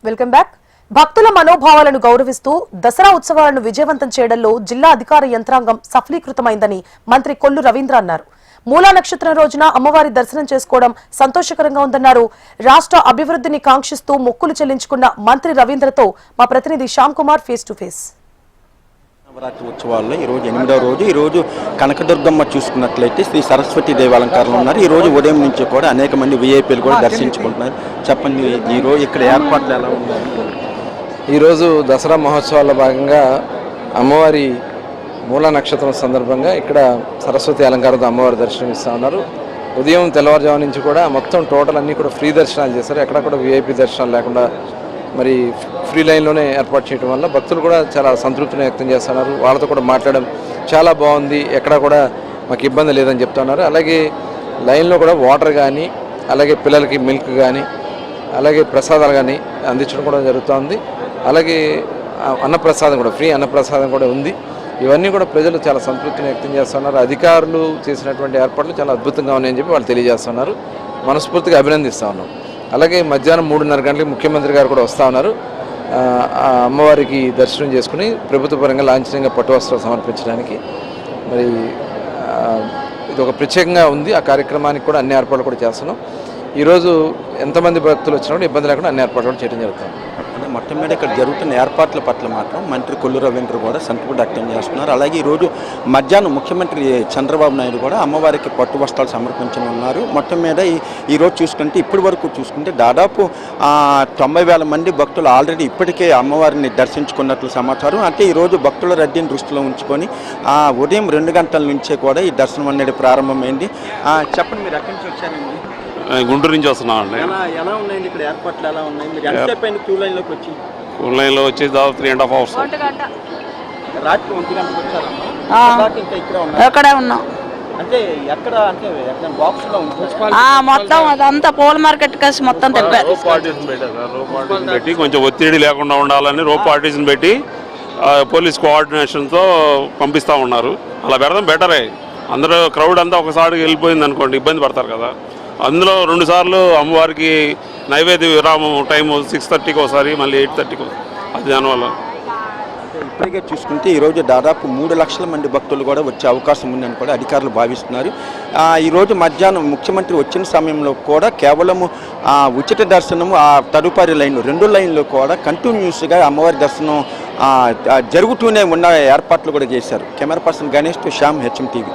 Welcome back. భక్తుల మనోభావాలను గౌరవిస్తూ దసరా ఉత్సవాలను విజయవంతం చేయడంలో జిల్లా అధికార యంత్రాంగం సఫలీకృతమైందని మంత్రి కొల్లు రవీంద్ర అన్నారు. మూలా నక్షత్రం రోజున అమ్మవారి దర్శనం చేసుకోవడం సంతోషకరంగా ఉందన్నారు. రాష్ట్ర అభివృద్ధిని కాంక్షిస్తూ మొక్కులు చెల్లించుకున్న మంత్రి రవీంద్రతో మా ప్రతినిధి Shyam Kumar face to face. Navratri ఉత్సవాల్లో ఈరోజు 8వ రోజు. ఈరోజు కనకదుర్గమ్మ చూసుకున్నట్లయితే శ్రీ సరస్వతి దేవి అలంకారంలో ఉన్నారు. ఈరోజు ఉదయం నుంచి కూడా అనేక మంది విఐపీలు కూడా దర్శించుకుంటున్నారు. చెప్పండి, ఈరోజు ఇక్కడ ఏర్పాట్లు ఎలా ఉన్నాయి? ఈరోజు దసరా మహోత్సవాల్లో భాగంగా అమ్మవారి మూల నక్షత్రం సందర్భంగా ఇక్కడ సరస్వతి అలంకారంతో అమ్మవారి దర్శనం ఇస్తూ ఉన్నారు. ఉదయం తెల్లవారుజాము నుంచి కూడా మొత్తం టోటల్ అన్నీ కూడా ఫ్రీ దర్శనాలు చేశారు. ఎక్కడ కూడా విఐపీ దర్శనాలు లేకుండా మరి ఫ్రీ లైన్లోనే ఏర్పాటు చేయడం వల్ల భక్తులు కూడా చాలా సంతృప్తిని వ్యక్తం చేస్తున్నారు. వాళ్ళతో కూడా మాట్లాడడం చాలా బాగుంది, ఎక్కడా కూడా మాకు ఇబ్బంది లేదని చెప్తున్నారు. అలాగే లైన్లో కూడా వాటర్ కానీ, అలాగే పిల్లలకి మిల్క్ కానీ, అలాగే ప్రసాదాలు కానీ అందించడం కూడా జరుగుతుంది. అలాగే అన్నప్రసాదం కూడా, ఫ్రీ అన్నప్రసాదం కూడా ఉంది. ఇవన్నీ కూడా ప్రజలు చాలా సంతృప్తిని వ్యక్తం చేస్తున్నారు. అధికారులు చేసినటువంటి ఏర్పాట్లు చాలా అద్భుతంగా ఉన్నాయని చెప్పి వాళ్ళు తెలియజేస్తున్నారు. మనస్ఫూర్తిగా అభినందిస్తూ ఉన్నాం. అలాగే మధ్యాహ్నం 3:30 గంటలకు ముఖ్యమంత్రి గారు కూడా వస్తూ ఉన్నారు. అమ్మవారికి దర్శనం చేసుకుని ప్రభుత్వ పరంగా లాంఛనంగా పట్టు వస్త్రాలు సమర్పించడానికి మరి ఇది ఒక ప్రత్యేకంగా ఉంది. ఆ కార్యక్రమానికి కూడా అన్ని ఏర్పాట్లు కూడా చేస్తున్నాం. ఈరోజు ఎంతమంది భక్తులు వచ్చినా కూడా ఇబ్బంది లేకుండా అన్ని ఏర్పాట్లు కూడా చేయడం జరుగుతుంది. మొత్తం మీద ఇక్కడ జరుగుతున్న ఏర్పాట్ల పట్ల మాత్రం మంత్రి కొల్లు రవీంద్ర కూడా సంతృప్తి వ్యక్తం చేస్తున్నారు. అలాగే ఈరోజు మధ్యాహ్నం ముఖ్యమంత్రి చంద్రబాబు నాయుడు కూడా అమ్మవారికి పట్టు వస్త్రాలు సమర్పించనున్నారు. మొత్తం మీద ఈరోజు చూసుకుంటే ఇప్పటి వరకు చూసుకుంటే దాదాపు 90,000 మంది భక్తులు ఆల్రెడీ ఇప్పటికే అమ్మవారిని దర్శించుకున్నట్లు సమాచారం. అంటే ఈరోజు భక్తుల రద్దీని దృష్టిలో ఉంచుకొని ఉదయం 2 గంటల నుంచే కూడా ఈ దర్శనం అనేది ప్రారంభమైంది. చెప్పండి, మీరు ఎక్కడి నుంచి వచ్చారండి? గుంటూరు నుంచి వస్తున్నామండి. ఎలా ఉన్నాయండి ఇక్కడ ఏర్పాట్లు? ఎలా ఉన్నాయి? మీరు ఎంతసేపు అయింది క్యూ లైన్లోకి వచ్చి? క్యూ లైన్లో వచ్చి దాదాపు 3.5 hours. రాత్రి 1 గంటకు వచ్చారమ్మా? ఇంకా ఇక్కడే ఉన్నాం. అంటే ఎక్కడ అంటే బాక్స్ లో మొత్తం అదంతా పూల మార్కెట్ కలిసి మొత్తం రో పార్టీషన్ పెట్టి కొంచెం ఒత్తిడి లేకుండా ఉండాలని రో పార్టీషన్ పెట్టి పోలీస్ కోఆర్డినేషన్తో పంపిస్తూ ఉన్నారు. అలా పెడదాం బెటరే. అందరూ క్రౌడ్ అంతా ఒకసారి వెళ్ళిపోయింది అనుకోండి, ఇబ్బంది పడతారు కదా. అందులో 2 సార్లు అమ్మవారికి నైవేద్య విరామం టైం 6:30కి ఒకసారి, మళ్ళీ 8:30కి. అది దానివల్ల ఇప్పటికే చూసుకుంటే ఈరోజు దాదాపు 3 లక్షల మంది భక్తులు కూడా వచ్చే అవకాశం ఉందని కూడా అధికారులు భావిస్తున్నారు. ఈరోజు మధ్యాహ్నం ముఖ్యమంత్రి వచ్చిన సమయంలో కూడా కేవలము ఉచిత దర్శనము, ఆ తదుపరి లైన్లు 2 లైన్లు కూడా కంటిన్యూస్గా అమ్మవారి దర్శనం జరుగుతూనే ఉన్న ఏర్పాట్లు కూడా చేశారు. Camera person Ganesh to Shyam, HM TV.